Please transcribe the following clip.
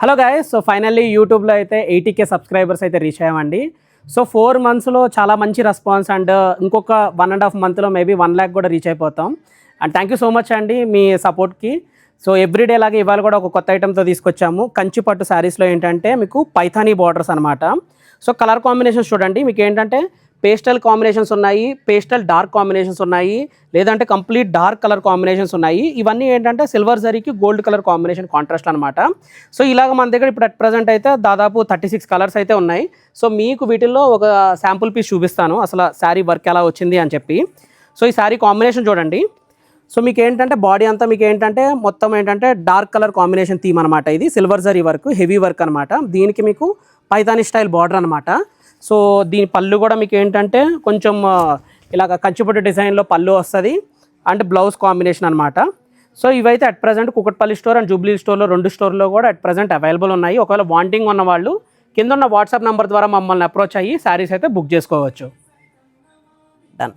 Hello guys, so finally యూట్యూబ్లో అయితే 80K subscribers అయితే రీచ్ అయ్యామండి. సో 4 monthsలో చాలా మంచి రెస్పాన్స్ అండ్ ఇంకొక 1.5 monthలో మేబీ 1 lakh కూడా రీచ్ అయిపోతాం. And thank you so much అండి మీ సపోర్ట్కి. సో ఎవ్రీడే లాగా ఇవాళ కూడా ఒక కొత్త ఐటెంతో తీసుకొచ్చాము. కంచి పట్టు శారీస్లో ఏంటంటే మీకు పైథానీ బార్డర్స్ అనమాట. సో కలర్ కాంబినేషన్స్ చూడండి, మీకు ఏంటంటే పేస్టల్ కాంబినేషన్స్ ఉన్నాయి, పేస్టల్ డార్క్ కాంబినేషన్స్ ఉన్నాయి, లేదంటే కంప్లీట్ డార్క్ కలర్ కాంబినేషన్స్ ఉన్నాయి. ఇవన్నీ ఏంటంటే సిల్వర్ జరీకి గోల్డ్ కలర్ కాంబినేషన్ కాంట్రాస్ట్ అనమాట. సో ఇలాగ మన దగ్గర ఇప్పుడు అట్ ప్రజెంట్ అయితే దాదాపు 36 కలర్స్ అయితే ఉన్నాయి. సో మీకు వీటిల్లో ఒక శాంపుల్ పీస్ చూపిస్తాను అసలు శారీ వర్క్ ఎలా వచ్చింది అని చెప్పి. సో ఈ శారీ కాంబినేషన్ చూడండి. సో మీకు ఏంటంటే బాడీ అంతా మీకు ఏంటంటే మొత్తం ఏంటంటే డార్క్ కలర్ కాంబినేషన్ థీమ్ అనమాట. ఇది silver zari work, heavy work అనమాట. దీనికి మీకు పైథానీ స్టైల్ బార్డర్ అనమాట. సో దీని పళ్ళు కూడా మీకు ఏంటంటే కొంచెం ఇలాగ కంచిపట్టు డిజైన్లో పళ్ళు వస్తుంది అండ్ బ్లౌజ్ కాంబినేషన్ అనమాట. సో ఇవైతే at present Kukatpally store and Jubilee స్టోర్లో 2 స్టోర్లో కూడా అట్ ప్రజెంట్ అవైలబుల్ ఉన్నాయి. ఒకవేళ వాంటింగ్ ఉన్న వాళ్ళు కింద ఉన్న వాట్సాప్ నెంబర్ ద్వారా మమ్మల్ని అప్రోచ్ అయ్యి శారీస్ అయితే బుక్ చేసుకోవచ్చు. డన్.